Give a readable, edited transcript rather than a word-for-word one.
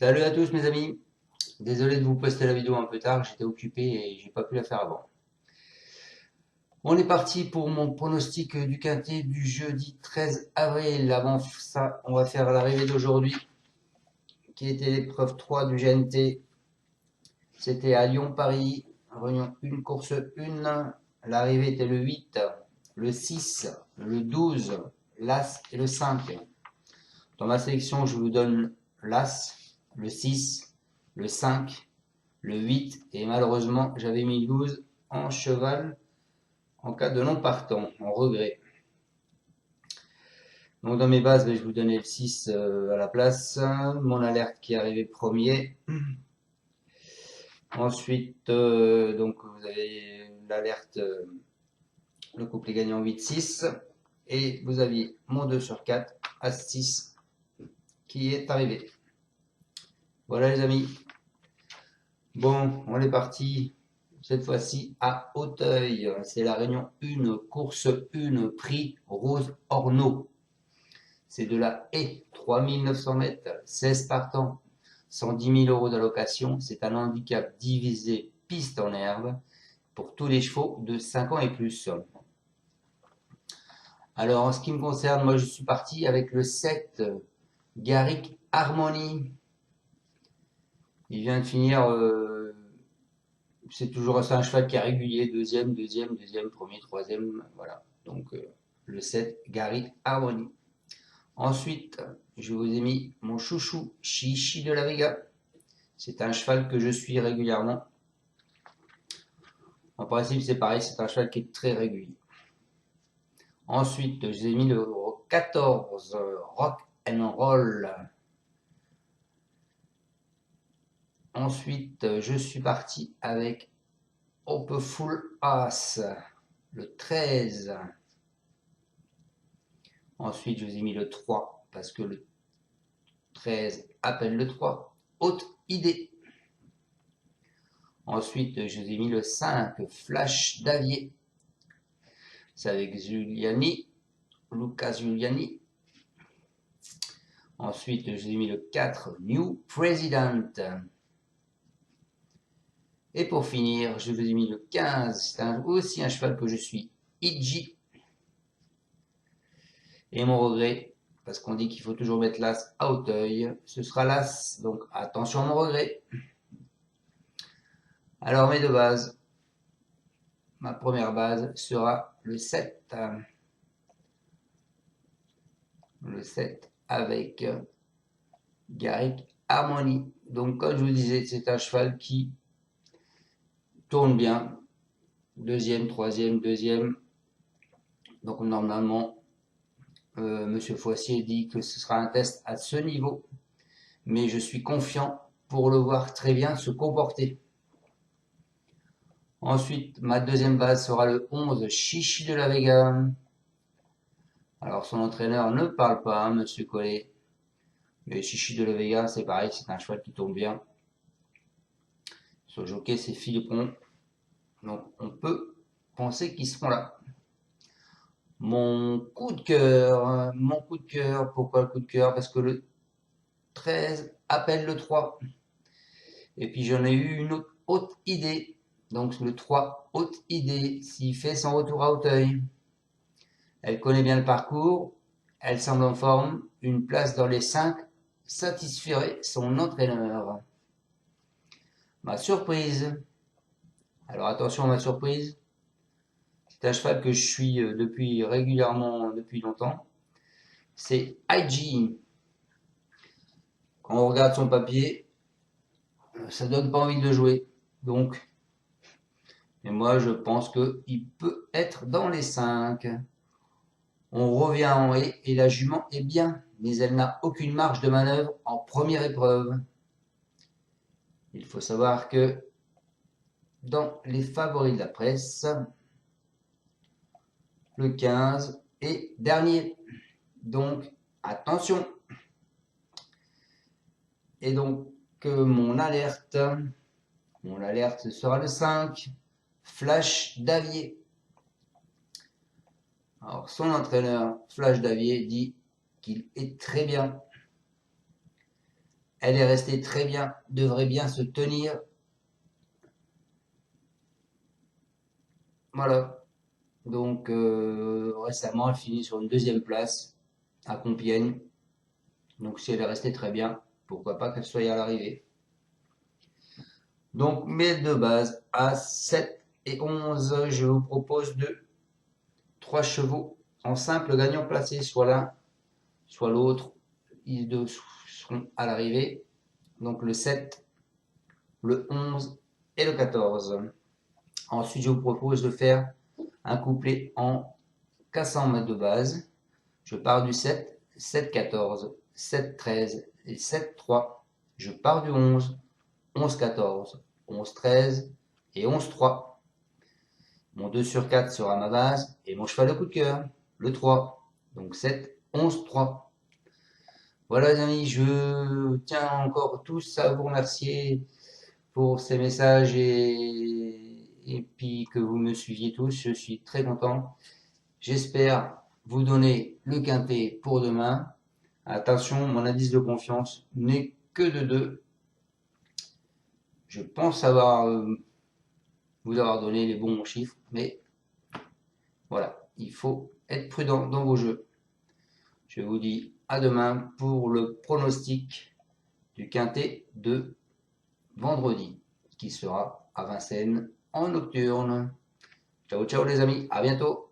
Salut à tous mes amis, désolé de vous poster la vidéo un peu tard, j'étais occupé et j'ai pas pu la faire avant. On est parti pour mon pronostic du quintet du jeudi 13 avril. Avant ça, on va faire l'arrivée d'aujourd'hui, qui était l'épreuve 3 du GNT. C'était à Lyon-Paris, réunion 1, course 1. L'arrivée était le 8, le 6, le 12, l'As et le 5. Dans ma sélection, je vous donne l'As, le 6, le 5, le 8 et malheureusement j'avais mis 12 en cheval en cas de non partant, en regret. Donc dans mes bases, je vais vous donner le 6 à la place, mon alerte qui est arrivé premier. Ensuite, donc vous avez l'alerte, le couplet gagnant 8-6 et vous aviez mon 2 sur 4, As-6 qui est arrivé. Voilà les amis. Bon, on est parti. Cette fois-ci à Auteuil. C'est la réunion 1, course 1, prix Rose Orno. C'est de la haie, 3900 mètres, 16 partants, 110 000 € d'allocation. C'est un handicap divisé piste en herbe pour tous les chevaux de 5 ans et plus. Alors en ce qui me concerne, moi je suis parti avec le 7, Garrick Harmony. Il vient de finir... c'est toujours un cheval qui est régulier, deuxième, premier, troisième, voilà. Donc le 7, Gary Harmony. Ensuite, je vous ai mis mon chouchou, Chichi de la Vega. C'est un cheval que je suis régulièrement. En principe, c'est pareil, c'est un cheval qui est très régulier. Ensuite, je vous ai mis le 14, Rock and Roll. Ensuite, je suis parti avec Hopeful Ass, le 13. Ensuite, je vous ai mis le 3 parce que le 13 appelle le 3. Haute idée. Ensuite, je vous ai mis le 5, Flash Davier. C'est avec Giuliani, Lucas Giuliani. Ensuite, je vous ai mis le 4, New President. Et pour finir, je vous ai mis le 15, c'est aussi un cheval que je suis, Iji. Et mon regret, parce qu'on dit qu'il faut toujours mettre l'As à Auteuil, ce sera l'As, donc attention à mon regret. Alors mes deux bases, ma première base sera le 7. Le 7 avec Garrick Harmony. Donc comme je vous disais, c'est un cheval qui tourne bien. Deuxième, troisième, deuxième. Donc normalement, Monsieur Foissier dit que ce sera un test à ce niveau. Mais je suis confiant pour le voir très bien se comporter. Ensuite, ma deuxième base sera le 11, Chichi de la Vega. Alors son entraîneur ne parle pas, hein, Monsieur Collet. Mais Chichi de la Vega, c'est pareil, c'est un cheval qui tourne bien. Sur le jockey, c'est Philippon. Donc on peut penser qu'ils seront là. Mon coup de cœur, pourquoi le coup de cœur? Parce que le 13 appelle le 3. Et puis j'en ai eu une autre haute idée. Donc le 3, haute idée, s'il fait son retour à Auteuil. Elle connaît bien le parcours, elle semble en forme, une place dans les 5 satisferait son entraîneur. Ma surprise, alors attention à ma surprise, c'est un cheval que je suis depuis régulièrement, depuis longtemps, c'est IG. Quand on regarde son papier, ça donne pas envie de le jouer. Donc, et moi je pense qu'il peut être dans les 5. On revient en haie et la jument est bien, mais elle n'a aucune marge de manœuvre en première épreuve. Il faut savoir que dans les favoris de la presse, le 15 est dernier. Donc, attention. Et donc, mon alerte sera le 5, Flash Davier. Alors, son entraîneur, Flash Davier, dit qu'il est très bien. Elle est restée très bien, devrait bien se tenir. Voilà. Donc récemment, elle finit sur une deuxième place à Compiègne. Donc si elle est restée très bien, pourquoi pas qu'elle soit à l'arrivée. Donc mes deux bases à 7 et 11, je vous propose de 3 chevaux en simple gagnant placé, soit l'un, soit l'autre. Ils deux seront à l'arrivée. Donc le 7, le 11 et le 14. Ensuite, je vous propose de faire un couplet en 400 mètres de base. Je pars du 7, 7, 14, 7, 13 et 7, 3. Je pars du 11, 11, 14, 11, 13 et 11, 3. Mon 2 sur 4 sera ma base et mon cheval de coup de cœur, le 3. Donc 7, 11, 3. Voilà les amis, je tiens encore tous à vous remercier pour ces messages et puis que vous me suiviez tous. Je suis très content. J'espère vous donner le quintet pour demain. Attention, mon indice de confiance n'est que de 2. Je pense vous avoir donné les bons chiffres, mais voilà, il faut être prudent dans vos jeux. Je vous dis à demain pour le pronostic du quintet de vendredi, qui sera à Vincennes en nocturne. Ciao, ciao les amis, à bientôt.